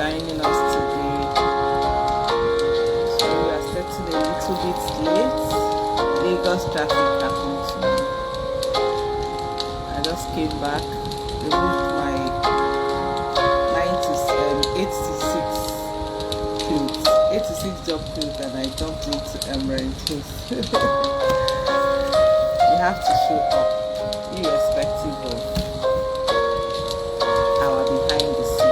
joining us today. So we are starting a little bit late. Lagos traffic happened today. I just came back, removed my 8 to 6 clothes, 8 to 6 job clothes, and I jumped into Emerald Hills. We have to show up, irrespective of our behind the scene.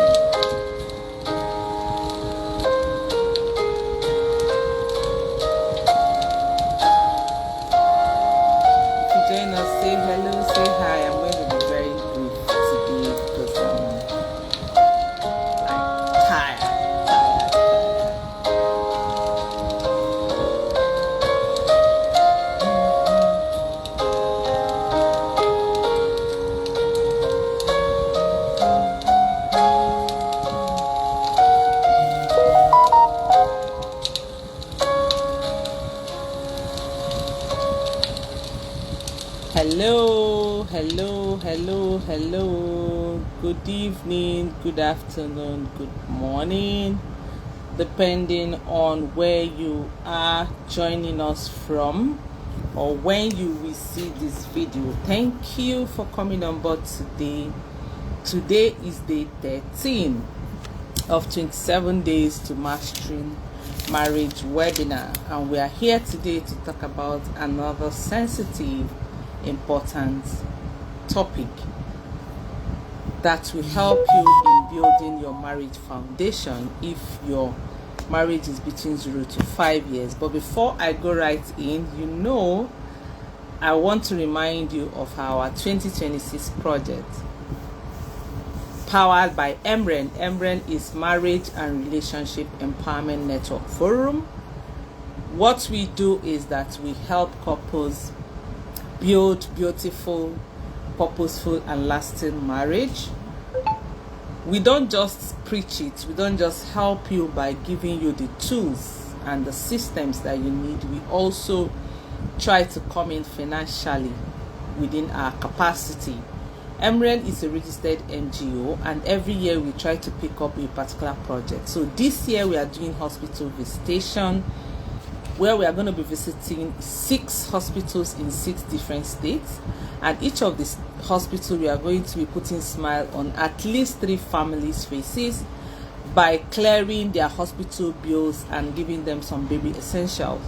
If you join us, say hello, say hi. I'm going to be very brief today because I'm tired. Hello. Good evening, good afternoon, good morning, depending on where you are joining us from or when you will see this video. Thank you for coming on board today. Today is day 13 of 27 days to mastering marriage webinar, and we are here today to talk about another sensitive, important topic that will help you in building your marriage foundation if your marriage is between 0 to 5 years. But before I go right in, I want to remind you of our 2026 project powered by Emren. Emren is Marriage and Relationship Empowerment Network Forum. What we do is that we help couples build beautiful, purposeful, and lasting marriage. We don't just preach it. We don't just help you by giving you the tools and the systems that you need. We also try to come in financially within our capacity. Emren is a registered NGO, and every year we try to pick up a particular project. So this year we are doing hospital visitation, where we are going to be visiting 6 hospitals in 6 different states, and each of these hospitals we are going to be putting smile on at least 3 families' faces by clearing their hospital bills and giving them some baby essentials.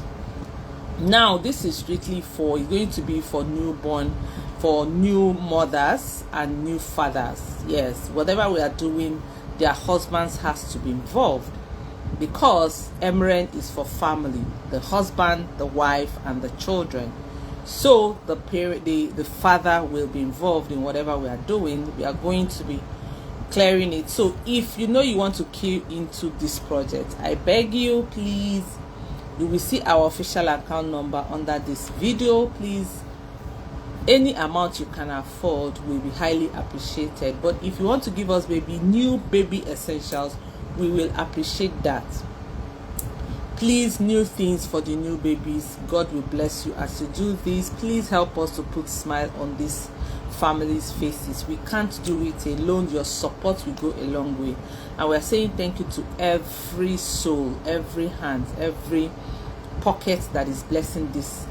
Now this is strictly going to be for newborn, for new mothers and new fathers. Yes, whatever we are doing, their husbands has to be involved, because Emren is for family, the husband, the wife, and the children. So the father will be involved in whatever we are doing. We are going to be clearing it. So if you want to key into this project, I beg you, please, you will see our official account number under this video. Please, any amount you can afford will be highly appreciated. But if you want to give us new baby essentials, we will appreciate that. Please, new things for the new babies. God will bless you as you do this. Please help us to put smile on these families' faces. We can't do it alone. Your support will go a long way. And we are saying thank you to every soul, every hand, every pocket that is blessing this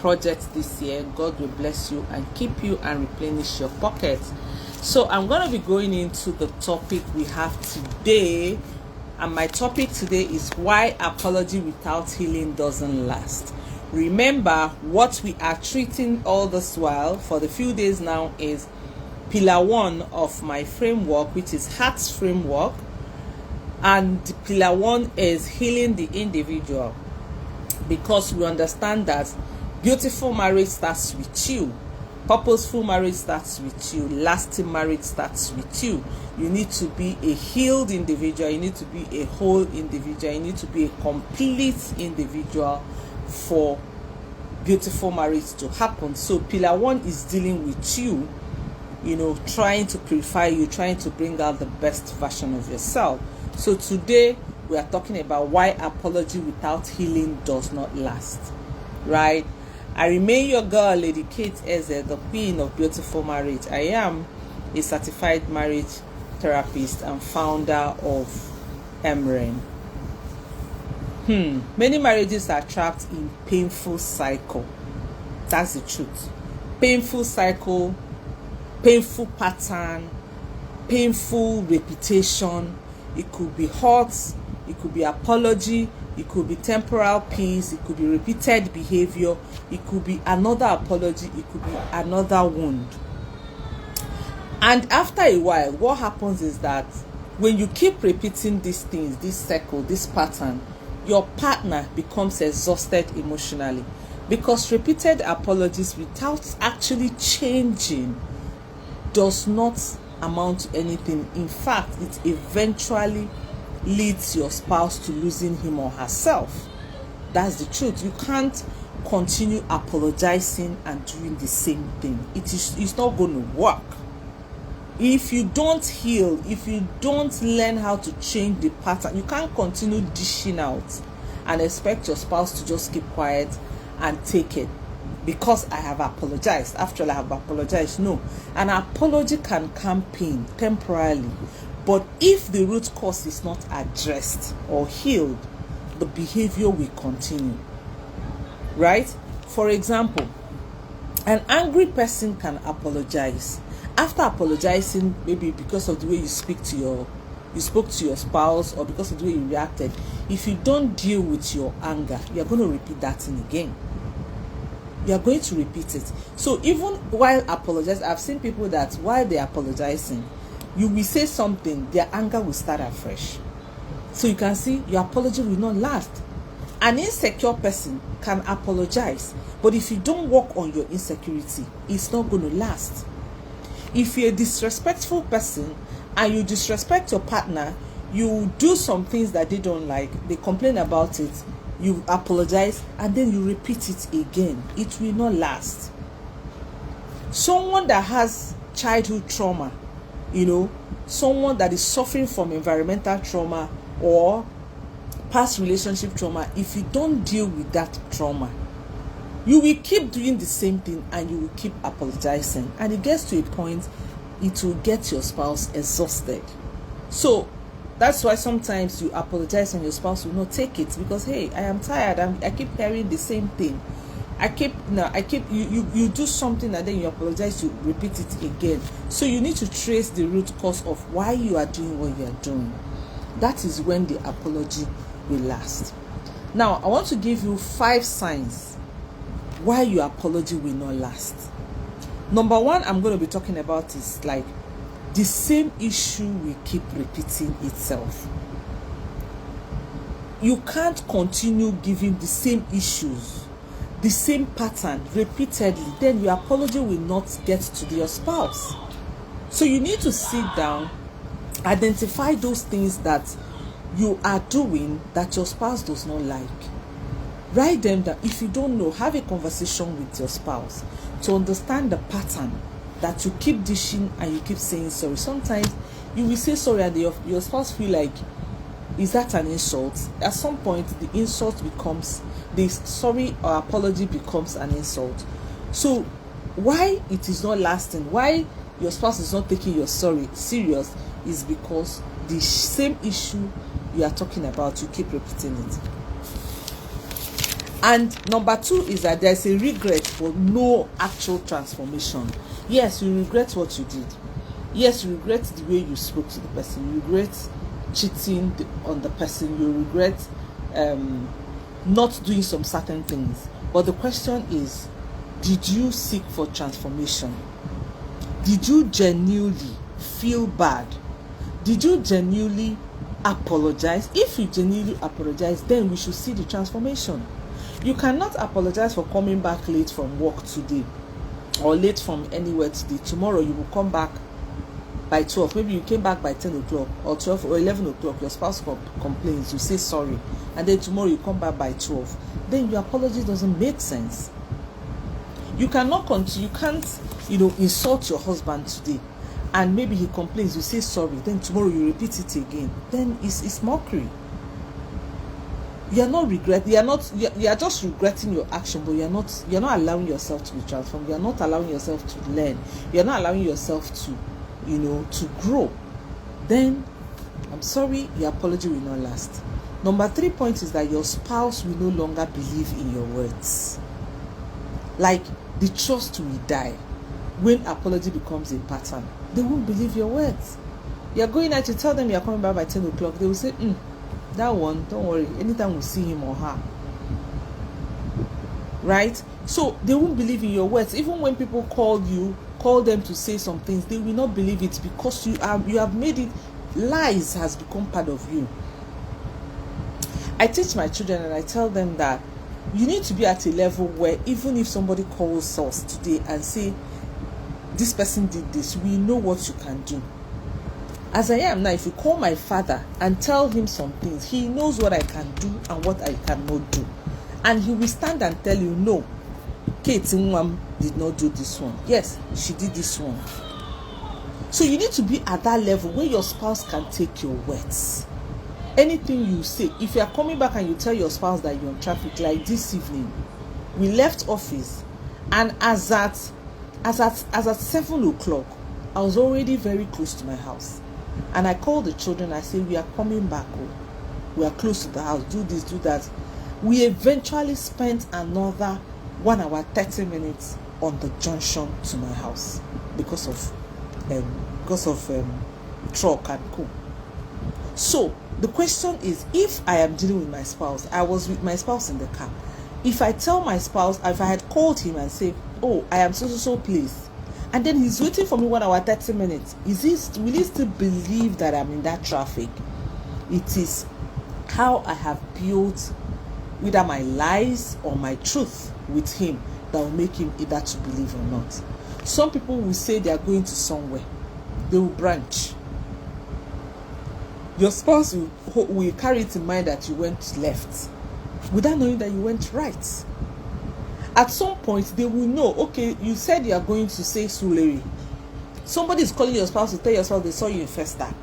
project this year. God will bless you and keep you and replenish your pockets. So I'm going to be going into the topic we have today, and my topic today is why apology without healing doesn't last. Remember, what we are treating all this while for the few days now is pillar 1 of my framework, which is Heart's framework, and pillar 1 is healing the individual, because we understand that beautiful marriage starts with you. Purposeful marriage starts with you. Lasting marriage starts with you. You need to be a healed individual. You need to be a whole individual. You need to be a complete individual for beautiful marriage to happen. So pillar 1 is dealing with you, trying to purify you, trying to bring out the best version of yourself. So today we are talking about why apology without healing does not last, right? I remain your girl, Lady Kate Eze, the queen of beautiful marriage. I am a certified marriage therapist and founder of MREN. Many marriages are trapped in painful cycle. That's the truth. Painful cycle, painful pattern, painful reputation. It could be hurt, it could be apology, it could be temporal peace, it could be repeated behavior, it could be another apology, it could be another wound. And after a while, what happens is that when you keep repeating these things, this cycle, this pattern, your partner becomes exhausted emotionally, because repeated apologies without actually changing does not amount to anything. In fact, it eventually leads your spouse to losing him or herself. That's the truth. You can't continue apologizing and doing the same thing. It's not going to work. If you don't heal, if you don't learn how to change the pattern, you can't continue dishing out and expect your spouse to just keep quiet and take it because I have apologized. After all, I have apologized. No, an apology can calm pain temporarily, but if the root cause is not addressed or healed, the behavior will continue. Right? For example, an angry person can apologize. After apologizing, maybe because of the way you spoke to your spouse, or because of the way you reacted, if you don't deal with your anger, you're going to repeat that thing again. You're going to repeat it. So even while apologizing, I've seen people that while they're apologizing, you will say something, their anger will start afresh. So you can see your apology will not last. An insecure person can apologize, but if you don't work on your insecurity, it's not going to last. If you're a disrespectful person and you disrespect your partner, you do some things that they don't like, they complain about it, you apologize, and then you repeat it again, it will not last. Someone that has childhood trauma, someone that is suffering from environmental trauma or past relationship trauma, if you don't deal with that trauma, you will keep doing the same thing and you will keep apologizing, and it gets to a point it will get your spouse exhausted. So that's why sometimes you apologize and your spouse will not take it, because hey, I am tired, I keep hearing the same thing. You do something and then you apologize, you repeat it again. So you need to trace the root cause of why you are doing what you are doing. That is when the apology will last. Now, I want to give you 5 signs why your apology will not last. Number 1 I'm going to be talking about is like the same issue will keep repeating itself. You can't continue giving the same issues, the same pattern repeatedly, then your apology will not get to your spouse. So you need to sit down, identify those things that you are doing that your spouse does not like. Write them down. If you don't know, have a conversation with your spouse to understand the pattern that you keep dishing and you keep saying sorry. Sometimes you will say sorry and your spouse feel like, is that an insult? At some point, the insult becomes, this sorry or apology becomes an insult. So why it is not lasting, why your spouse is not taking your sorry serious, is because the same issue you are talking about, you keep repeating it. And number 2 is that there's a regret for no actual transformation. Yes, you regret what you did. Yes, you regret the way you spoke to the person. You regret cheating on the person. You regret not doing some certain things. But the question is, did you seek for transformation? Did you genuinely feel bad? Did you genuinely apologize? If you genuinely apologize, then we should see the transformation. You cannot apologize for coming back late from work today or late from anywhere today. Tomorrow you will come back by 12. Maybe you came back by 10 o'clock or 12 or 11 o'clock. Your spouse complains. You say sorry. And then tomorrow you come back by 12. Then your apology doesn't make sense. You cannot continue. You can't, insult your husband today. And maybe he complains. You say sorry. Then tomorrow you repeat it again. Then it's mockery. You are not regretting. You are just regretting your action, but you're not allowing yourself to be transformed. You are not allowing yourself to learn. You are not allowing yourself to, to grow. then I'm sorry, your apology will not last. Number 3 point is that your spouse will no longer believe in your words. Like, the trust will die when apology becomes a pattern. They won't believe your words. You're going out, you tell them you're coming back by 10 o'clock. They will say, that one, don't worry. Anytime we see him or her. Right? So they won't believe in your words. Even when people call them to say some things, they will not believe it because you have made it. Lies has become part of you. I teach my children and I tell them that you need to be at a level where even if somebody calls us today and say, this person did this, we know what you can do. As I am now, if you call my father and tell him some things, he knows what I can do and what I cannot do. And he will stand and tell you, no, Kate Nwam did not do this one. Yes, she did this one. So you need to be at that level where your spouse can take your words. Anything you say, if you are coming back and you tell your spouse that you're on traffic, like this evening, we left office, and as at 7 o'clock, I was already very close to my house. And I called the children, I said, we are coming back. We are close to the house, do this, do that. We eventually spent another 1 hour, 30 minutes on the junction to my house because of truck and co. So the question is, if I am dealing with my spouse, I was with my spouse in the car. If I tell my spouse, if I had called him and said, oh, I am so pleased, and then he's waiting for me 1 hour, 30 minutes, will he still believe that I'm in that traffic? It is how I have built either my lies or my truth with him that will make him either to believe or not. Some people will say they are going to somewhere. They will branch. Your spouse will carry it in mind that you went left without knowing that you went right. At some point, they will know, okay, you said you are going to say Suleri. Somebody is calling your spouse to tell your spouse they saw you in Festac.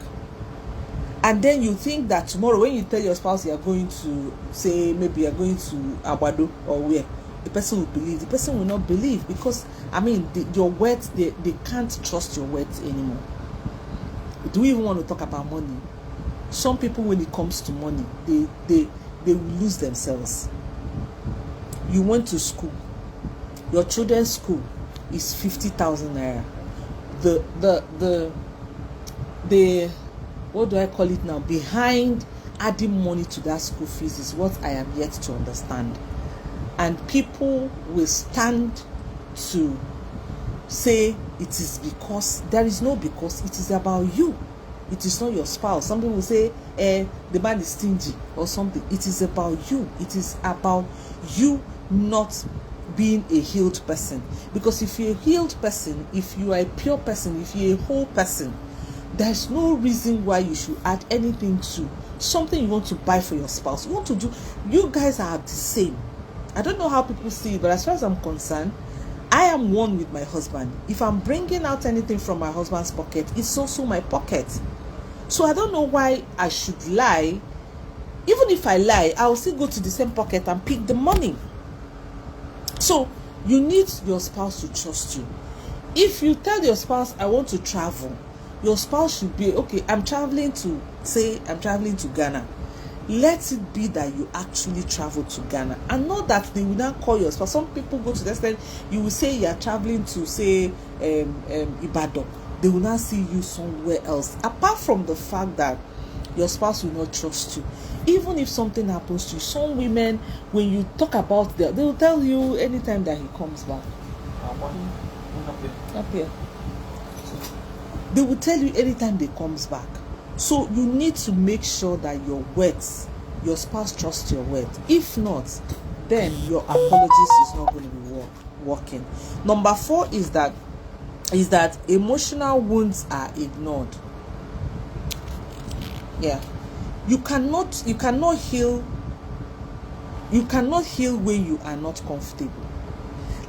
And then you think that tomorrow when you tell your spouse you are going to say, maybe you are going to Abado or where, the person will believe. The person will not believe because, your words, they can't trust your words anymore. Do we even want to talk about money? Some people, when it comes to money, they will lose themselves. You went to school. Your children's school is 50,000 naira. The what do I call it now? Behind adding money to that school fees is what I am yet to understand. And people will stand to say it is because. There is no because. It is about you. It is not your spouse. Some people will say, the man is stingy or something. It is about you. It is about you not being a healed person. Because if you're a healed person, if you are a pure person, if you're a whole person, there's no reason why you should add anything to something you want to buy for your spouse. You want to do, you guys are the same. I don't know how people see it, but as far as I'm concerned, I am one with my husband. If I'm bringing out anything from my husband's pocket, it's also my pocket. So I don't know why I should lie. Even if I lie, I will still go to the same pocket and pick the money. So you need your spouse to trust you. If you tell your spouse, I want to travel, your spouse should be, okay, I'm traveling to Ghana. Let it be that you actually travel to Ghana, and not that they will not call your spouse. Some people go to the extent you will say you are traveling to, say, Ibadan. They will not see you somewhere else. Apart from the fact that your spouse will not trust you. Even if something happens to you, some women, when you talk about them, they will tell you anytime that he comes back. Up here. They will tell you anytime they comes back. So you need to make sure that your words, your spouse trusts your words. If not, then your apologies is not going to be working. Number 4 is that emotional wounds are ignored. Yeah, you cannot heal when you are not comfortable.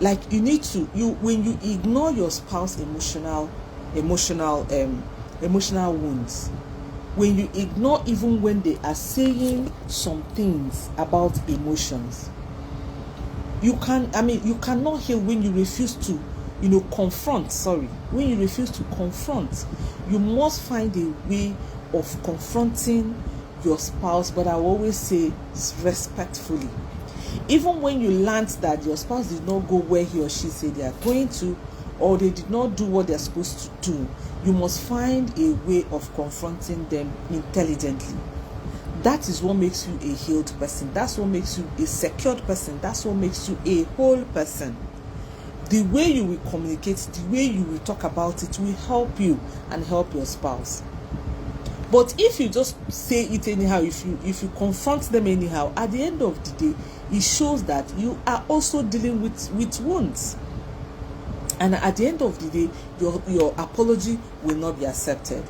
Like, you need to, when you ignore your spouse emotional wounds, when you ignore even when they are saying some things about emotions, you cannot heal when you refuse to confront, when you refuse to confront, you must find a way of confronting your spouse, but I will always say respectfully. Even when you learned that your spouse did not go where he or she said they are going to, or they did not do what they're supposed to do, you must find a way of confronting them intelligently. That is what makes you a healed person. That's what makes you a secured person. That's what makes you a whole person. The way you will communicate, the way you will talk about it will help you and help your spouse. But if you just say it anyhow, if you confront them anyhow, at the end of the day, it shows that you are also dealing with wounds. And at the end of the day, your apology will not be accepted.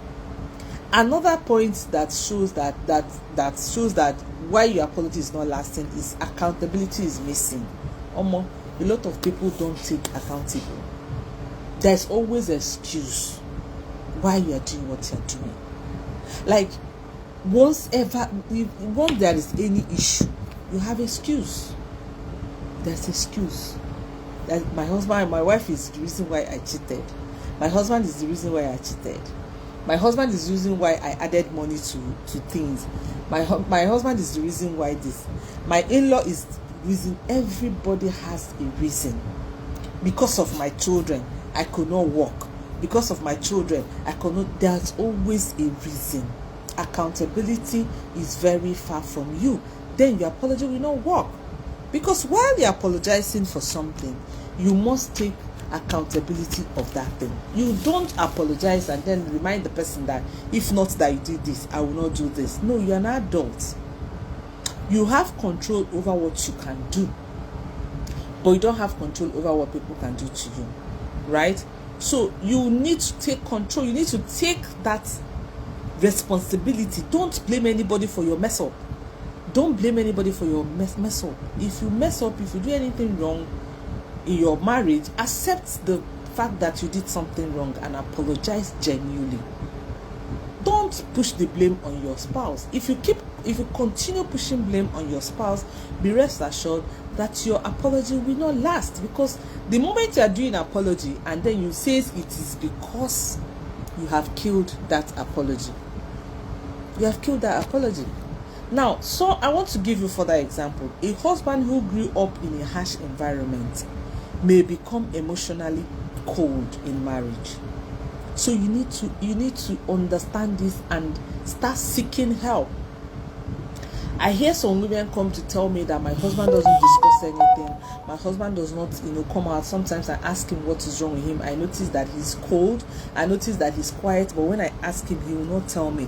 Another point that shows that why your apology is not lasting is accountability is missing. A lot of people don't take accountable. There's always an excuse why you are doing what you're doing. Like, once there is any issue, you have excuse. There's excuse. That my husband and my wife is the reason why I cheated. My husband is the reason why I cheated. My husband is the reason why I added money to things. My husband is the reason why this. My in-law is the reason. Everybody has a reason. Because of my children, I could not walk. Because of my children, I could not. There's always a reason. Accountability is very far from you. Then your apology will not work. Because while you're apologizing for something, you must take accountability of that thing. You don't apologize and then remind the person that if not that you did this, I will not do this. No, you're an adult. You have control over what you can do, but you don't have control over what people can do to you, right? So you need to take control. You need to take that responsibility. Don't blame anybody for your mess up. Don't blame anybody for your mess up. If you mess up, if you do anything wrong in your marriage, accept the fact that you did something wrong and apologize genuinely. Don't push the blame on your spouse. If you continue pushing blame on your spouse, be rest assured that your apology will not last, because the moment you are doing apology and then you say it is because you have killed that apology. You have killed that apology. Now, so I want to give you further example. A husband who grew up in a harsh environment may become emotionally cold in marriage. So you need to understand this and start seeking help. I hear some women come to tell me that my husband doesn't discuss anything. My husband does not, come out. Sometimes I ask him what is wrong with him. I notice that he's cold. I notice that he's quiet. But when I ask him, he will not tell me.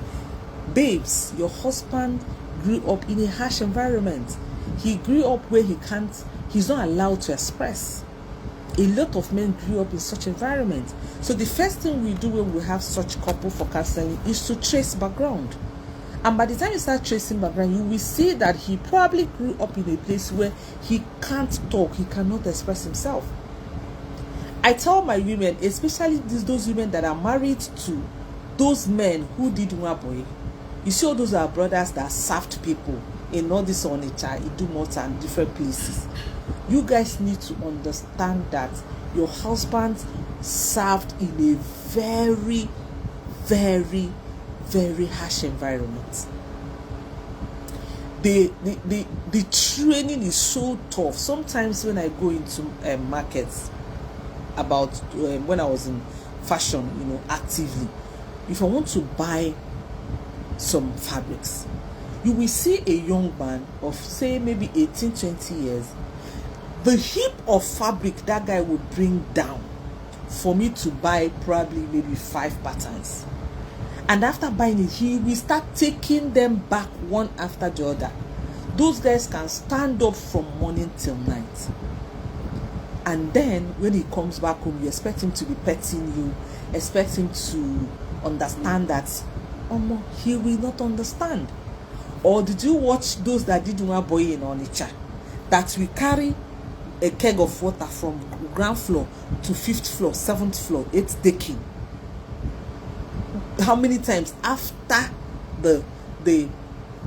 Babes, your husband grew up in a harsh environment. He grew up where he's not allowed to express. A lot of men grew up in such environment. So the first thing we do when we have such couple for counseling is to trace background. And by the time you start tracing background, you will see that he probably grew up in a place where he can't talk, he cannot express himself. I tell my women, especially those women that are married to those men who did Nwaboye. You see all those are brothers that served people in all this Onitsha, Idumota and different places. You guys need to understand that your husband served in a very, very, very harsh environment. The training is so tough. Sometimes when I go into markets, about when I was in fashion, actively, if I want to buy some fabrics, you will see a young man of say maybe 18-20 years. The heap of fabric that guy would bring down for me to buy probably maybe 5 patterns. And after buying it, he will start taking them back one after the other. Those guys can stand up from morning till night. And then when he comes back home, you expect him to be petting you, expect him to understand that he will not understand. Or did you watch those that did Nwaboye in Onitsha, that we carry a keg of water from ground floor to 5th floor, 7th floor, 8th decking? How many times after the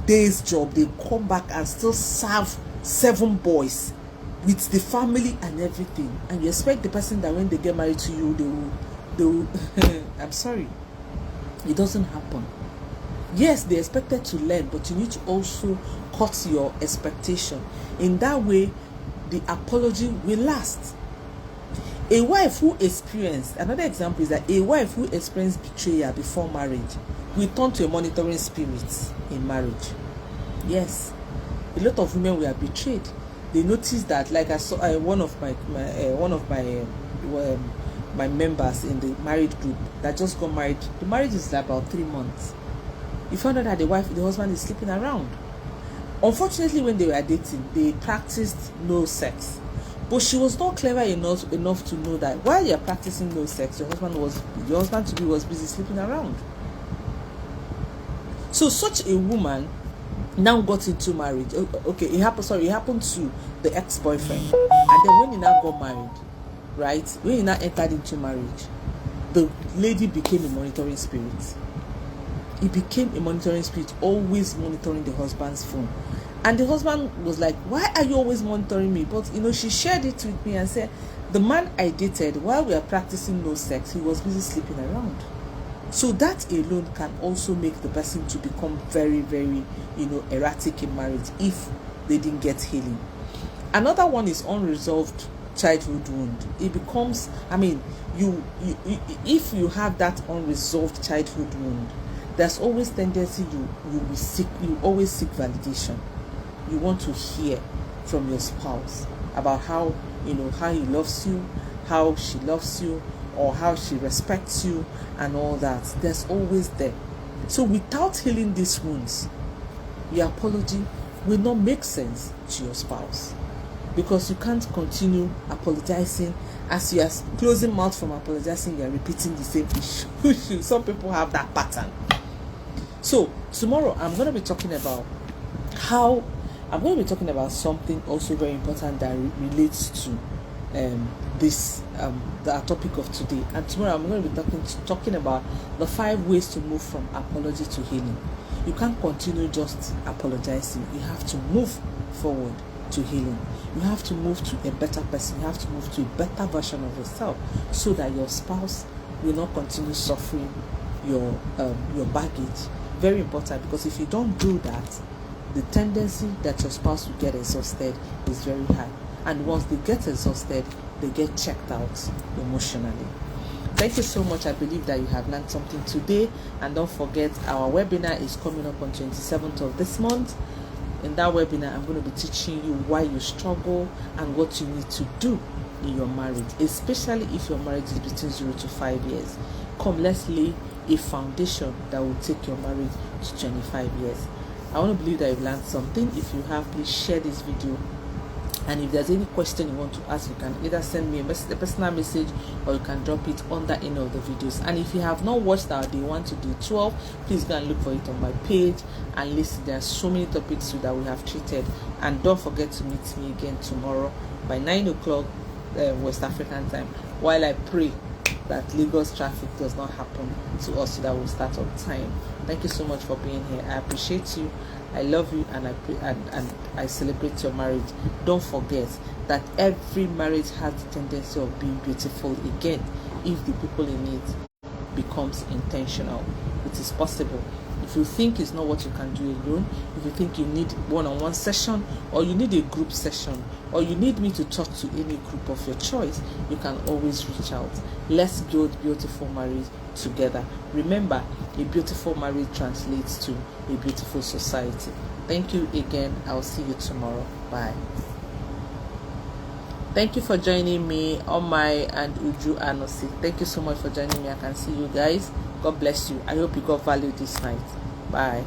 day's job they come back and still serve 7 boys with the family and everything, and you expect the person that when they get married to you, they will I'm sorry, it doesn't happen. Yes, they expected to learn, but you need to also cut your expectation. In that way, the apology will last. A wife who experienced, another example is that a wife who experienced betrayal before marriage will turn to a monitoring spirit in marriage. Yes, a lot of women were betrayed. They noticed that, like I saw one of my members in the married group that just got married. The marriage is like about 3 months. You found out that the husband is sleeping around. Unfortunately, when they were dating, they practiced no sex. But she was not clever enough to know that while you're practicing no sex, your husband to be was busy sleeping around. So such a woman now got into marriage. Okay, it happened to the ex-boyfriend. And then when he now got married, right? When he now entered into marriage, the lady became a monitoring spirit. He became a monitoring spirit, always monitoring the husband's phone. And the husband was like, why are you always monitoring me? But she shared it with me and said, the man I dated, while we are practicing no sex, he was busy sleeping around. So that alone can also make the person to become very, very, erratic in marriage if they didn't get healing. Another one is unresolved childhood wound. It becomes, if you have that unresolved childhood wound, there's always tendency you always seek validation. You want to hear from your spouse about how he loves you, how she loves you, or how she respects you, and all that. There's always there. So without healing these wounds, your apology will not make sense to your spouse, because you can't continue apologizing. As you are closing mouth from apologizing, you are repeating the same issue. Some people have that pattern. So tomorrow I'm going to be talking about something also very important that relates to the topic of today. And tomorrow I'm going to be talking about the 5 ways to move from apology to healing. You can't continue just apologizing. You have to move forward to healing. You have to move to a better person. You have to move to a better version of yourself, so that your spouse will not continue suffering your baggage. Very important, because if you don't do that, the tendency that your spouse will get exhausted is very high. And once they get exhausted, they get checked out emotionally. Thank you so much. I believe that you have learned something today. And don't forget, our webinar is coming up on 27th of this month. In that webinar, I'm going to be teaching you why you struggle and what you need to do in your marriage, especially if your marriage is between 0 to 5 years. Come, let's lay a foundation that will take your marriage to 25 years. I want to believe that you've learned something. If you have, please share this video. And if there's any question you want to ask, you can either send me a personal message, or you can drop it under any of the videos. And if you have not watched our day 1 to day 12, please go and look for it on my page and listen. There are so many topics that we have treated. And don't forget to meet me again tomorrow by 9 o'clock West African time, while I pray that Lagos traffic does not happen to us, so that we'll start on time. Thank you so much for being here. I appreciate you. I love you, and I celebrate your marriage. Don't forget that every marriage has the tendency of being beautiful again if the people in it becomes intentional. It is possible. If you think it's not what you can do alone, if you think you need one-on-one session, or you need a group session, or you need me to talk to any group of your choice, you can always reach out. Let's build beautiful marriage together. Remember, a beautiful marriage translates to a beautiful society. Thank you again. I'll see you tomorrow. Bye. Thank you for joining me, Omai and Uju Anosi. Thank you so much for joining me. I can see you guys. God bless you. I hope you got value this night. Bye.